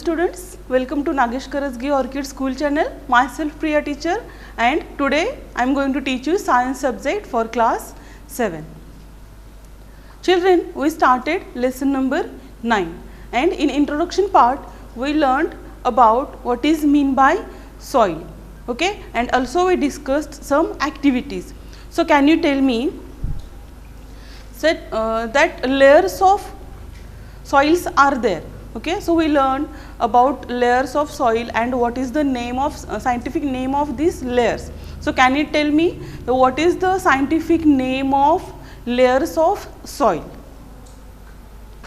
students, welcome to Nagesh Karasgi Orchid School channel. Myself Priya teacher, and today I am going to teach you science subject for class 7. Children, we started lesson number 9, and in introduction part we learned about what is mean by soil, okay, and also we discussed some activities. So can you tell me that layers of soils are there? Okay, so we learned about layers of soil and what is the name of scientific name of these layers. So can you tell me what is the scientific name of layers of soil?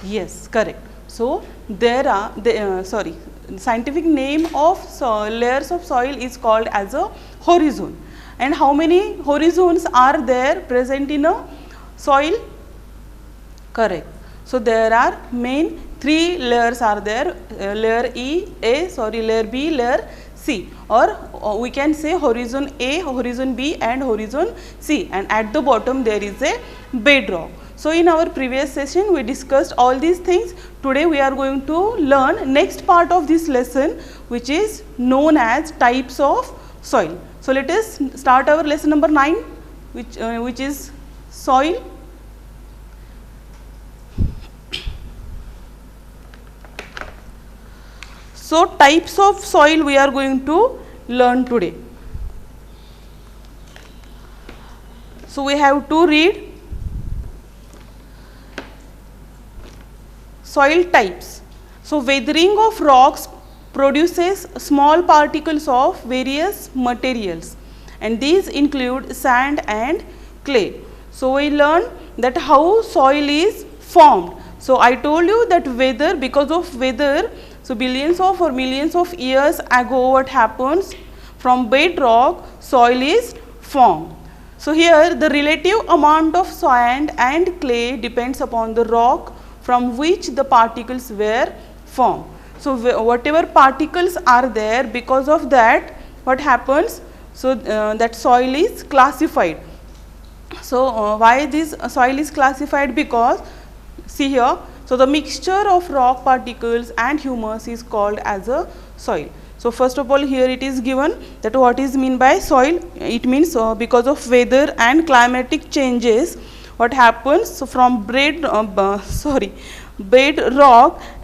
Yes, correct. So there are scientific name of layers of soil is called as a horizon. And how many horizons are there present in a soil? Correct. So there are main 3 layers are there, layer layer B, layer C, or we can say horizon A, horizon B and horizon C, and at the bottom there is a bedrock. So in our previous session we discussed all these things. Today we are going to learn next part of this lesson, which is known as types of soil. So let us start our lesson number 9, which is soil. So types of soil we are going to learn today. So we have to read soil types. So weathering of rocks produces small particles of various materials, and these include sand and clay. So we learn that how soil is formed. So I told you that weather, because of weather, so billions of or millions of years ago what happens, from bedrock soil is formed. So here the relative amount of sand and clay depends upon the rock from which the particles were formed. So whatever particles are there, because of that what happens, so that soil is classified. So why this soil is classified? Because see here, so the mixture of rock particles and humus is called as a soil. So first of all here it is given that what is mean by soil. It means because of weather and climatic changes what happens, so from bedrock,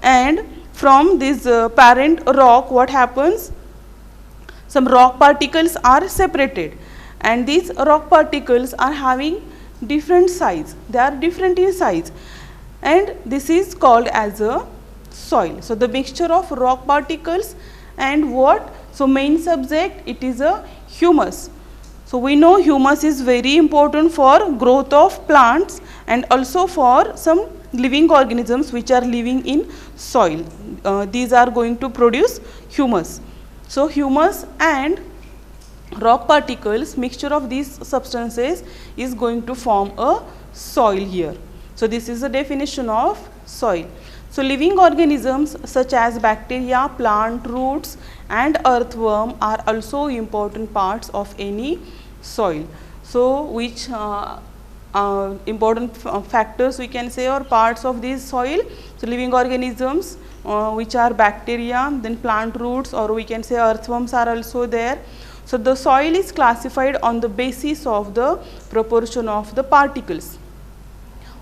and from this parent rock what happens, some rock particles are separated, and these rock particles are having different size. They are different in size, and this is called as a soil. So the mixture of rock particles and what? So main subject, it is a humus. So we know humus is very important for growth of plants and also for some living organisms which are living in soil. These are going to produce humus. So humus and rock particles, mixture of these substances is going to form a soil here. So this is the definition of soil. So living organisms such as bacteria, plant roots and earthworm are also important parts of any soil. So which important factors we can say or parts of this soil? So living organisms which are bacteria, then plant roots, or we can say earthworms are also there. So the soil is classified on the basis of the proportion of the particles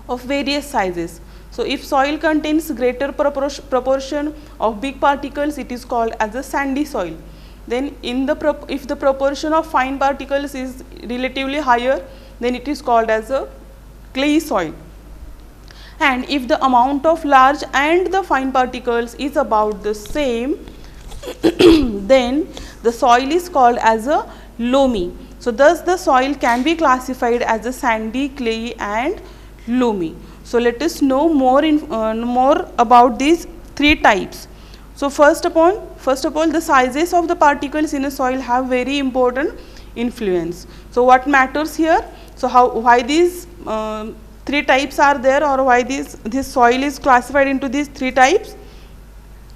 of various sizes. So if soil contains greater proportion of big particles, it is called as a sandy soil. Then if the proportion of fine particles is relatively higher, then it is called as a clayey soil. And if the amount of large and the fine particles is about the same, then the soil is called as a loamy. So thus the soil can be classified as a sandy, clayey and loamy. So let us know more about these 3 types. So first of all the sizes of the particles in a soil have very important influence. So what matters here? So why these 3 types are there, or why this soil is classified into these 3 types?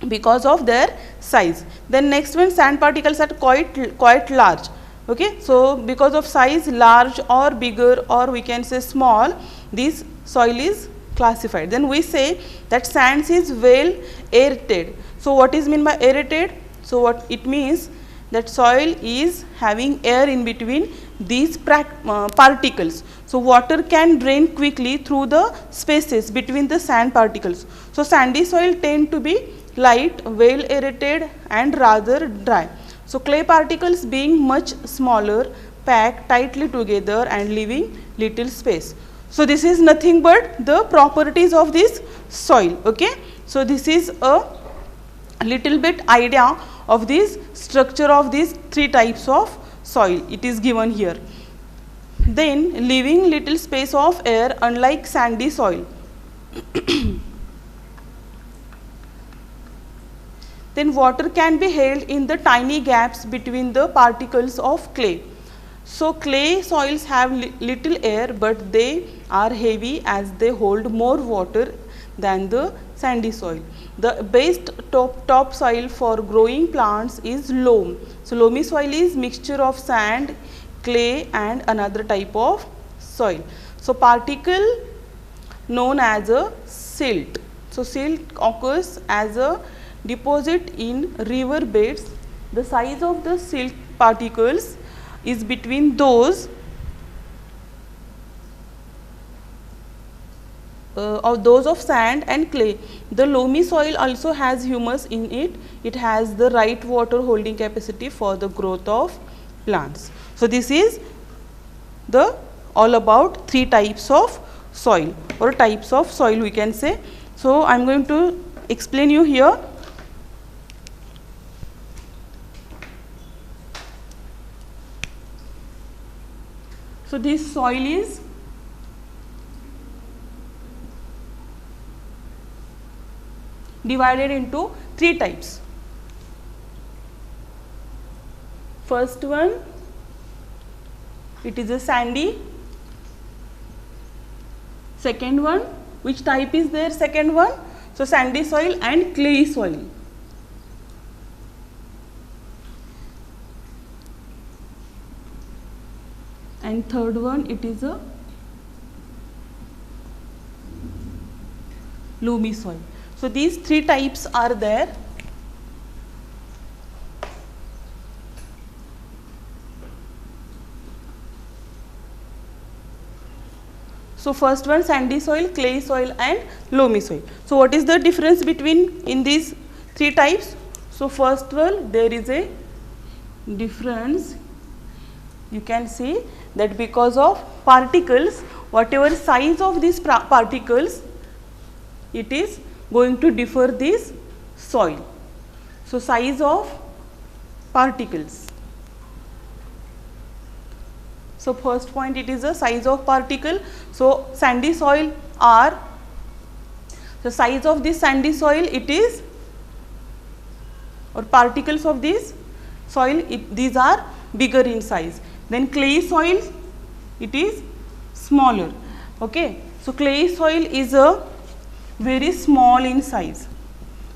Because of their size. Then next one, sand particles are quite large. Okay, so because of size, large or bigger, or we can say small, this soil is classified. Then we say that sands is well aerated. So what is mean by aerated? So what it means that soil is having air in between these particles. So water can drain quickly through the spaces between the sand particles. So sandy soil tend to be light, well aerated and rather dry. So clay particles being much smaller, packed tightly together and leaving little space. So this is nothing but the properties of this soil. Okay. So this is a little bit idea of this structure of these three types of soil. It is given here. Then leaving little space of air, unlike sandy soil. Then water can be held in the tiny gaps between the particles of clay. So clay soils have little air, but they are heavy as they hold more water than the sandy soil. The best top soil for growing plants is loam. So loamy soil is mixture of sand, clay and another type of soil. So particle known as a silt. So silt occurs as a deposit in river beds. The size of the silt particles is between those of sand and clay. The loamy soil also has humus in it. It has the right water holding capacity for the growth of plants. So this is the all about three types of soil or types of soil we can say. So I am going to explain you here. So this soil is divided into three types. First one, it is a sandy. Second one, which type is there? Second one, so sandy soil and clay soil. And third one, it is a loamy soil. So these three types are there. So first one, sandy soil, clay soil and loamy soil. So what is the difference between in these three types? So first one, there is a difference. You can see that because of particles, whatever size of these particles, it is going to differ this soil. So size of particles. So first point, it is the size of particle. So sandy soil are, the size of this sandy soil, it is, or particles of this soil, these are bigger in size. Then clay soil, it is smaller. Okay. So clay soil is a very small in size.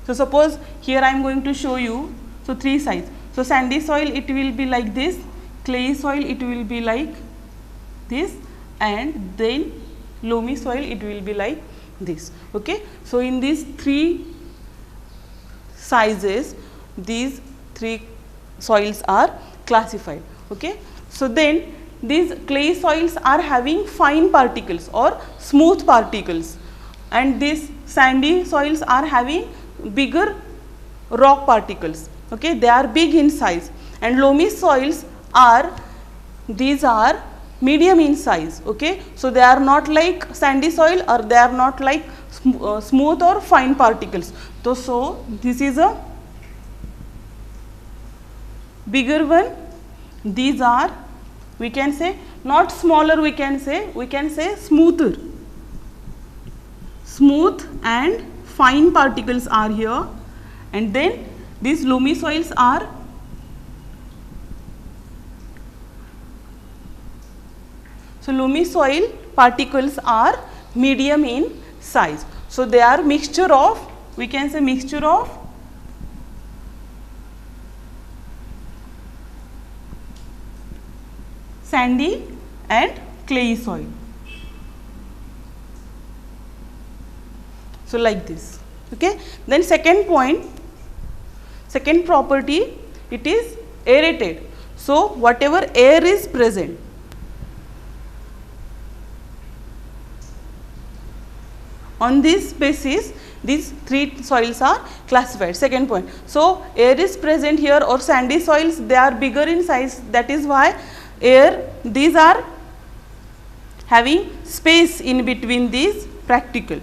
So suppose here I am going to show you, so three size. So sandy soil, it will be like this, clay soil, it will be like this, and then loamy soil, it will be like this. Okay. So in these three sizes, these three soils are classified. Okay. So then these clay soils are having fine particles or smooth particles, and these sandy soils are having bigger rock particles. Okay. They are big in size, and loamy soils are, these are medium in size. Okay. So they are not like sandy soil, or they are not like smooth or fine particles. So this is a bigger one. These are, we can say, not smaller, we can say smoother. Smooth and fine particles are here, and then these loamy soils are So loamy soil particles are medium in size. So they are mixture of, we can say mixture of sandy and clay soil. So like this. Okay. Then second point, second property, it is aerated. So whatever air is present, on this basis these three soils are classified. Second point. So air is present here, or sandy soils, they are bigger in size, that is why air, these are having space in between these particles,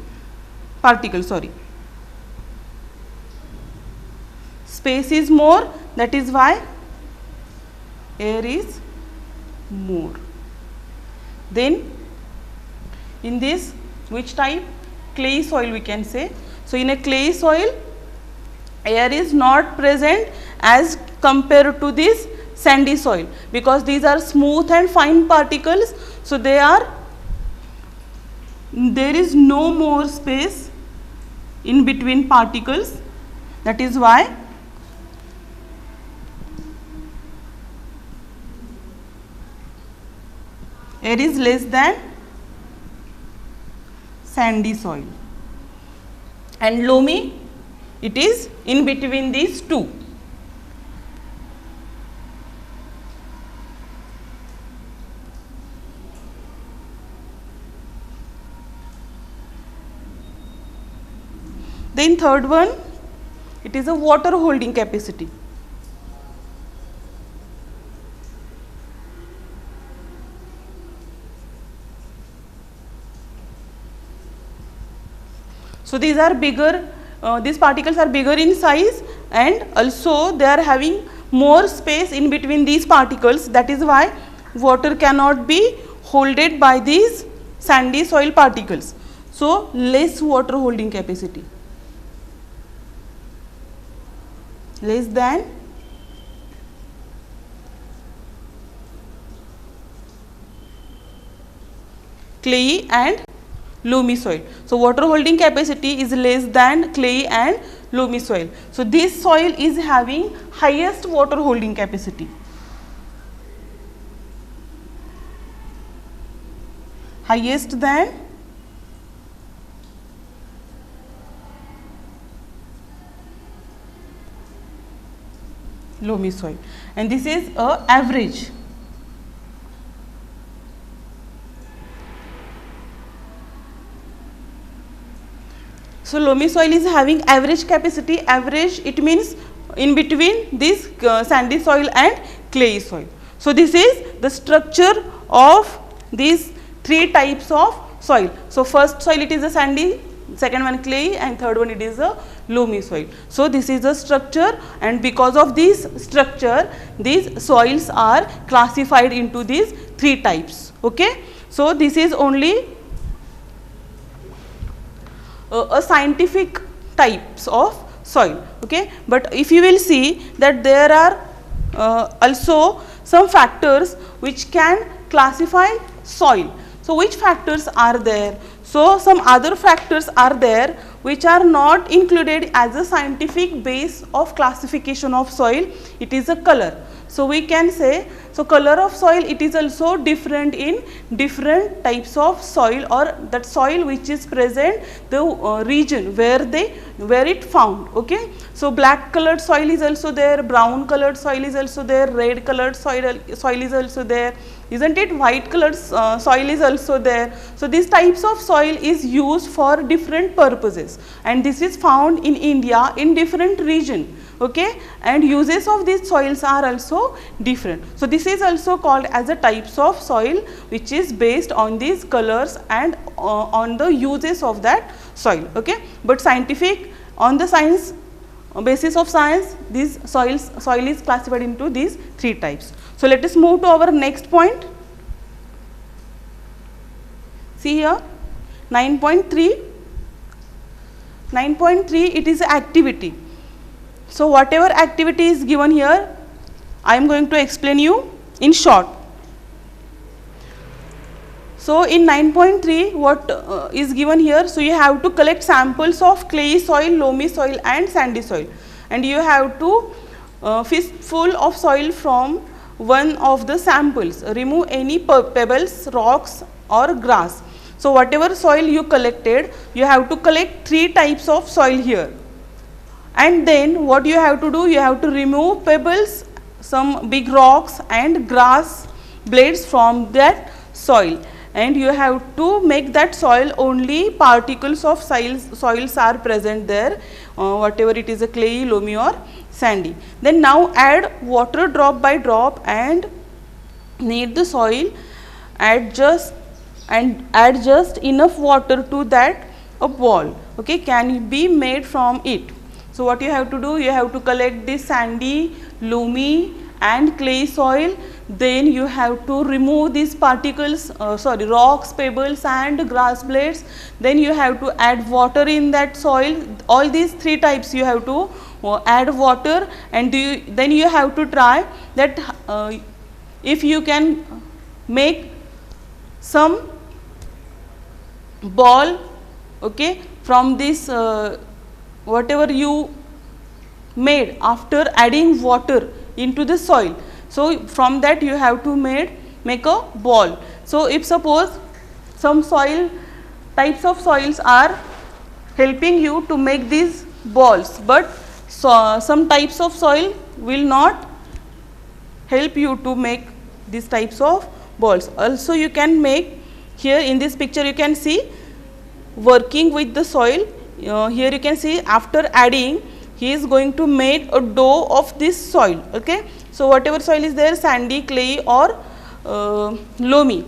space is more, that is why air is more. Then in this, which type? Clay soil we can say. So in a clay soil, air is not present as compared to this sandy soil, because these are smooth and fine particles. So there is no more space in between particles, that is why air is less than sandy soil. And loamy, it is in between these two. Then third one, it is a water holding capacity. So these are bigger, these particles are bigger in size, and also they are having more space in between these particles, that is why water cannot be holded by these sandy soil particles. So less water holding capacity, less than clay and loamy soil. So water holding capacity is less than clay and loamy soil. So this soil is having highest water holding capacity. Highest than loamy soil, and this is a average. So loamy soil is having average capacity. Average, it means in between this sandy soil and clay soil. So this is the structure of these three types of soil. So first soil, it is a sandy, second one clay, and third one it is a loamy soil. So this is the structure, and because of this structure, these soils are classified into these three types. Okay. So this is only a scientific types of soil. Okay. But if you will see that there are also some factors which can classify soil. So which factors are there? So some other factors are there which are not included as a scientific base of classification of soil. It is a color. So we can say, so color of soil, it is also different in different types of soil, or that soil which is present, the region where it found. Okay. So black colored soil is also there, brown colored soil is also there, red colored soil is also there, isn't it? White colored soil is also there. So these types of soil is used for different purposes, and this is found in India in different region. Okay, and uses of these soils are also different. So this is also called as a types of soil which is based on these colors and on the uses of that soil. Okay, but scientific, on the science basis of science, these soil is classified into these three types. So let us move to our next point. See here 9.3. 9.3, it is activity. So whatever activity is given here, I am going to explain you in short. So in 9.3, what is given here? So you have to collect samples of clay soil, loamy soil and sandy soil, and you have to fistful of soil from one of the samples. Remove any pebbles, rocks or grass. So whatever soil you collected, you have to collect 3 types of soil here. And then what you have to do, you have to remove pebbles, some big rocks and grass blades from that soil, and you have to make that soil only particles of soils are present there, whatever it is, a clayey, loamy or sandy. Then now add water drop by drop and knead the soil, add just enough water to that a ball, okay, can be made from it. So what you have to do, you have to collect this sandy, loamy and clay soil, then you have to remove these particles, rocks, pebbles and grass blades, then you have to add water in that soil. All these 3 types you have to add water, and then you have to try that if you can make some ball, okay, from this whatever you made after adding water into the soil. So from that you have to make a ball. So if suppose some types of soils are helping you to make these balls, but some types of soil will not help you to make these types of balls. Also you can make, here in this picture you can see working with the soil. Here you can see after adding, he is going to make a dough of this soil, okay. So whatever soil is there, sandy, clay or loamy,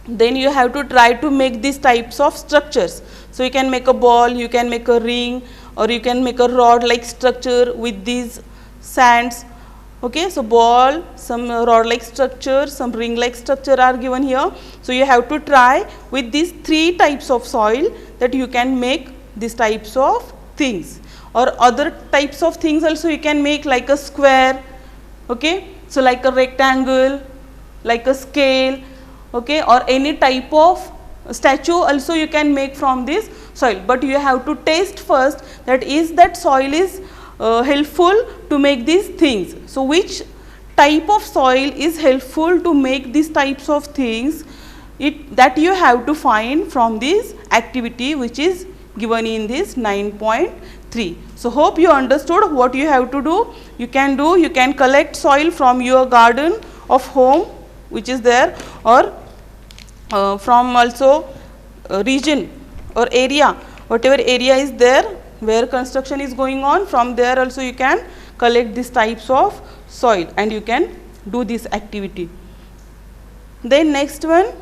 then you have to try to make these types of structures. So you can make a ball, you can make a ring, or you can make a rod like structure with these sands, okay. So ball, some rod like structure, some ring like structure are given here. So you have to try with these 3 types of soil that you can make these types of things. Or other types of things also you can make, like a square, okay. So like a rectangle, like a scale, okay, or any type of statue also you can make from this soil, but you have to taste first that is that soil is helpful to make these things. So which type of soil is helpful to make these types of things, that you have to find from this activity which is given in this 9.3. So hope you understood what you have to do. You can collect soil from your garden of home which is there, or from also region or area, whatever area is there where construction is going on, from there also you can collect these types of soil and you can do this activity. Then next one,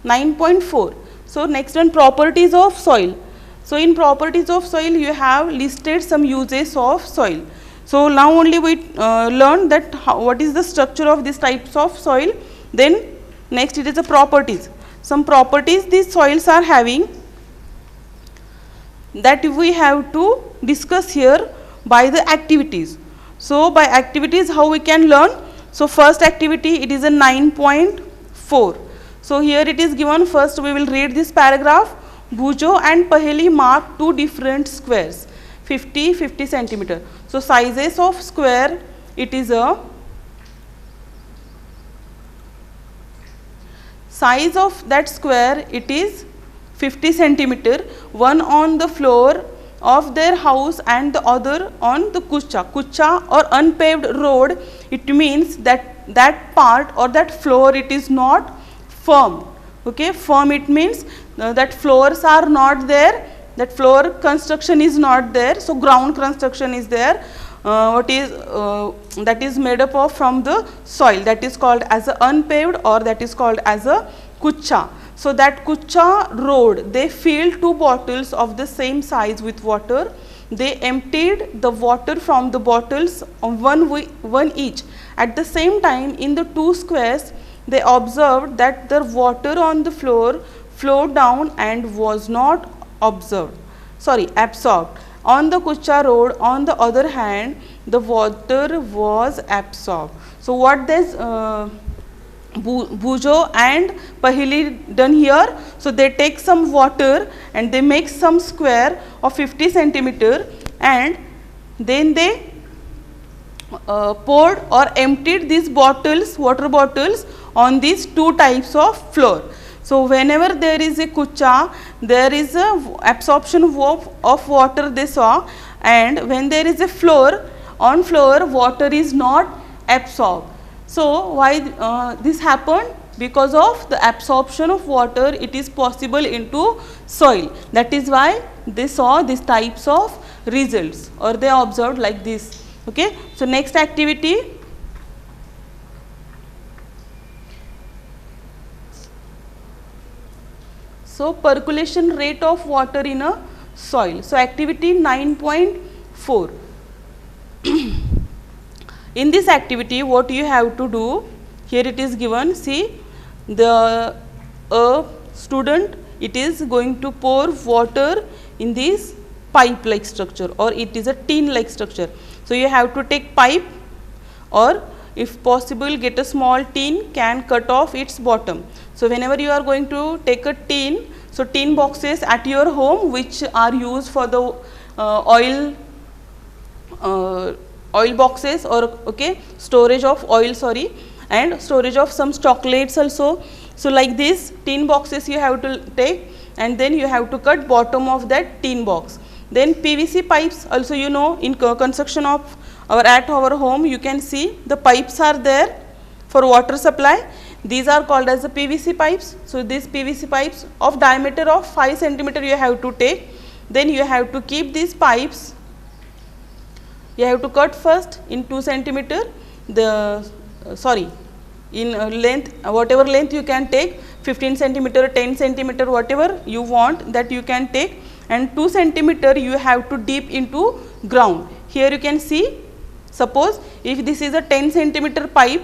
9.4. So next one, properties of soil. So in properties of soil you have listed some uses of soil. So now only we learned that what is the structure of these types of soil. Then next it is the properties. Some properties these soils are having, that we have to discuss here by the activities. So by activities how we can learn. So first activity, it is a 9.4. So here it is given, first we will read this paragraph. Bhujo and Paheli mark 2 different squares, 50 centimeter. So sizes of square, it is a size of that square, it is 50 centimeter, one on the floor of their house and the other on the kucha or unpaved road. It means that part or that floor, it is not firm, okay. Firm, it means that floors are not there, that floor construction is not there. So ground construction is there, that is made up of from the soil, that is called as a unpaved or that is called as a kucha. So that kucha road, they filled 2 bottles of the same size with water. They emptied the water from the bottles on one each. At the same time, in the 2 squares, they observed that the water on the floor flowed down and was not absorbed. On the kucha road, on the other hand, the water was absorbed. So what this Bhujo and Paheli done here? So they take some water and they make some square of 50 centimeter and then they poured or emptied these bottles, water bottles, on these 2 types of floor. So whenever there is a kucha, there is a absorption of water they saw, and when there is a floor, on floor water is not absorbed. So why this happened? Because of the absorption of water, it is possible into soil. That is why they saw these types of results, or they observed like this. Okay. So next activity. So percolation rate of water in a soil. So activity 9.4. In this activity, what you have to do, here it is given, see, the student, it is going to pour water in this pipe like structure, or it is a tin like structure. So you have to take pipe, or if possible get a small tin can cut off its bottom. So whenever you are going to take a tin, so tin boxes at your home which are used for the oil boxes, or okay, storage of oil, sorry, and storage of some chocolates also. So like this tin boxes you have to take, and then you have to cut bottom of that tin box. Then PVC pipes also, you know, in construction of at our home you can see the pipes are there for water supply. These are called as the PVC pipes. So these PVC pipes of diameter of 5 centimeter you have to take. Then you have to keep these pipes, you have to cut first in 2 centimeter, the in length, whatever length you can take, 15 centimeter, 10 centimeter, whatever you want that you can take, and 2 centimeter you have to deep into ground. Here you can see, suppose if this is a 10 centimeter pipe,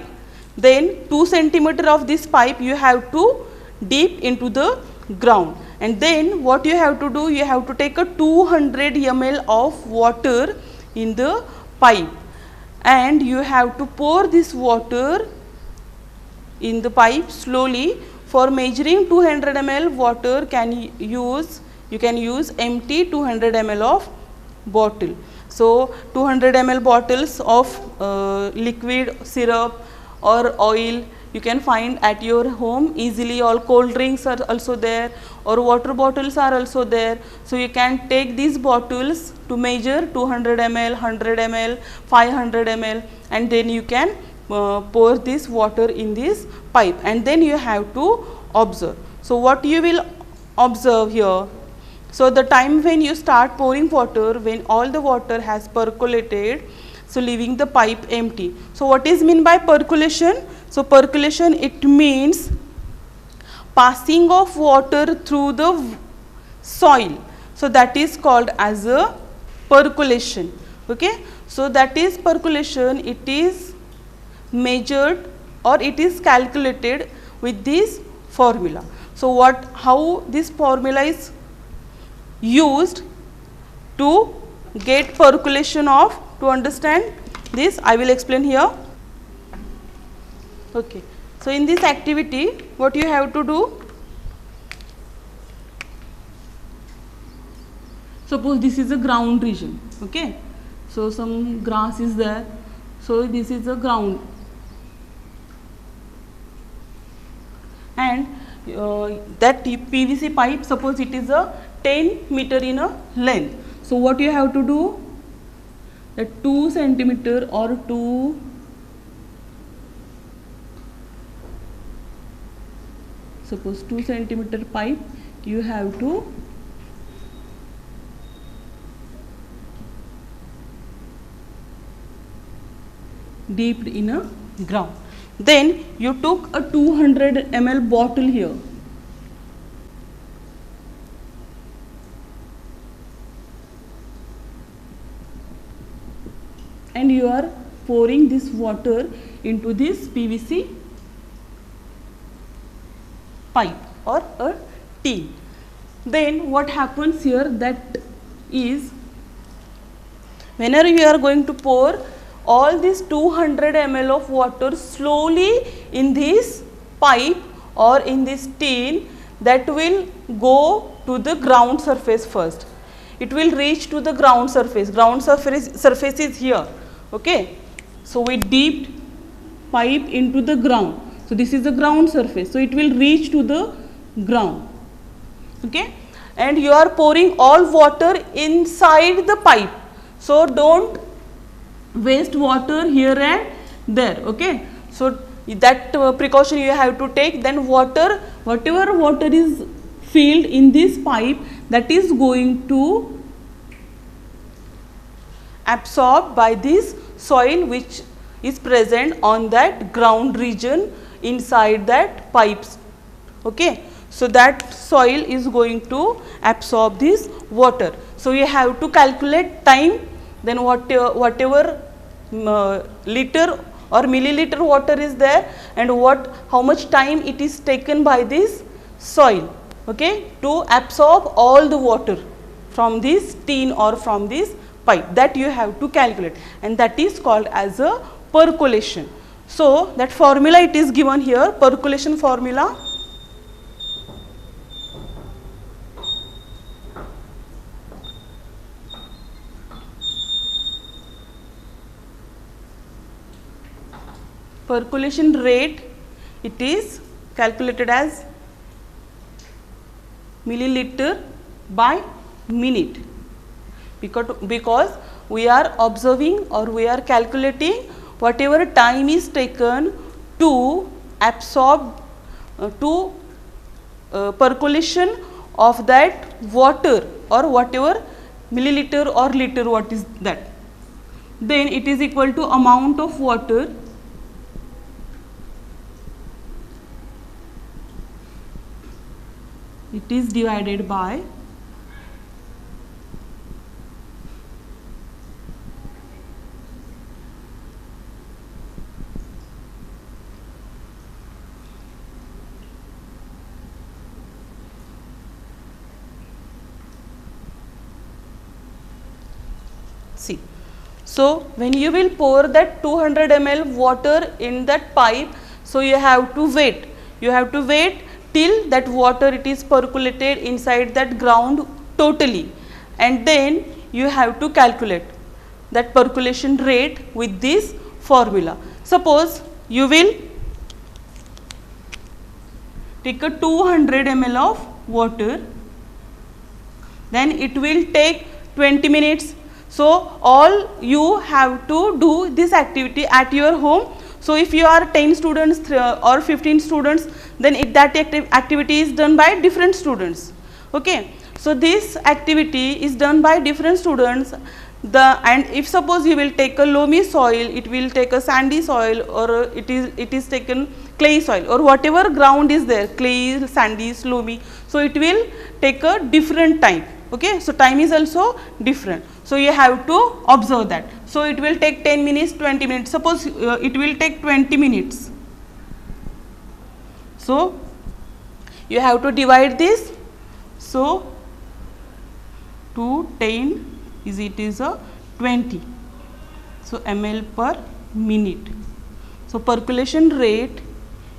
then 2 centimeter of this pipe you have to deep into the ground, and then what you have to do, you have to take a 200 ml of water in the pipe, and you have to pour this water in the pipe slowly. For measuring 200 ml water you can use empty 200 ml of bottle. So 200 ml bottles of liquid syrup or oil you can find at your home easily, or cold drinks are also there, or water bottles are also there. So you can take these bottles to measure 200 ml, 100 ml, 500 ml, and then you can pour this water in this pipe, and then you have to observe. So what you will observe here, so the time when you start pouring water, when all the water has percolated, so leaving the pipe empty. So what is mean by percolation? So percolation, it means passing of water through the soil. So that is called as a percolation. Okay. So that is percolation, it is measured or it is calculated with this formula. So how this formula is used to get percolation of, to understand this I will explain here. Okay. So in this activity what you have to do, suppose this is a ground region, okay, so some grass is there, so this is a ground, and that PVC pipe, suppose it is a 10 meter in a length. So what you have to do, that 2 centimeter or 2 suppose 2 centimeter pipe you have to deep in a ground. Then you took a 200 ml bottle here, and you are pouring this water into this PVC pipe or a tin. Then what happens here, that is, whenever you are going to pour all this 200 ml of water slowly in this pipe or in this tin, that will go to the ground surface first. It will reach to the ground surface. Ground surface is here. Okay. So we dipped pipe into the ground. So this is the ground surface. So it will reach to the ground. Okay, and you are pouring all water inside the pipe, so don't waste water here and there. Okay, so that precaution you have to take. Then whatever water is filled in this pipe, that is going to absorbed by this soil which is present on that ground region inside that pipes. Okay, so that soil is going to absorb this water. So you have to calculate time, then whatever liter or milliliter water is there, and how much time it is taken by this soil, okay, to absorb all the water from this tin or from this pipe. That you have to calculate, and that is called as a percolation. So that formula it is given here, percolation formula. Percolation rate, it is calculated as milliliter by minute, because we are observing or we are calculating whatever time is taken to absorb percolation of that water, or whatever milliliter or liter, what is that, then it is equal to amount of water it is divided by C. So when you will pour that 200 ml water in that pipe, so you have to wait. You have to wait till that water it is percolated inside that ground totally, and then you have to calculate that percolation rate with this formula. Suppose you will take a 200 ml of water, then it will take 20 minutes. So all you have to do this activity at your home. So if you are 10 students or 15 students, then that activity is done by different students. Okay, so this activity is done by different students. And if suppose you will take a loamy soil, it will take a sandy soil, or it is taken clay soil, or whatever ground is there, clay, sandy, loamy. So it will take a different time. Okay, so time is also different. So you have to observe that. So it will take 10 minutes, 20 minutes. Suppose it will take 20 minutes. So you have to divide this. So 2 10 is a 20. So ml per minute. So percolation rate,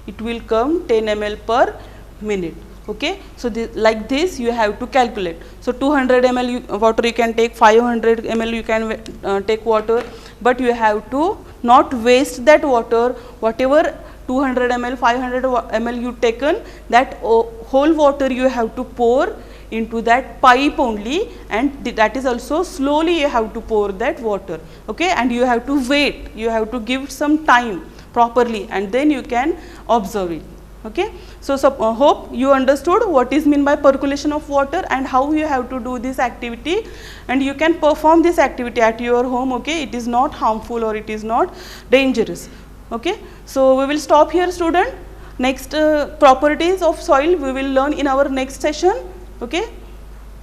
it will come 10 ml per minute. Okay, so like this you have to calculate. So 200 ml water you can take, 500 ml you can take water, but you have to not waste that water. Whatever 200 ml, 500 ml you taken, that whole water you have to pour into that pipe only, and that is also slowly you have to pour that water. Okay, and you have to wait, you have to give some time properly, and then you can observe it. Okay, so hope you understood what is meant by percolation of water and how you have to do this activity, and you can perform this activity at your home. Okay, it is not harmful or it is not dangerous. Okay, so we will stop here, student. Next properties of soil we will learn in our next session. Okay,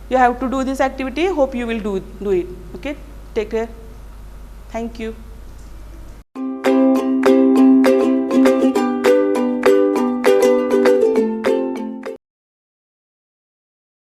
you have to do this activity. Hope you will do it. Okay, take care. Thank you.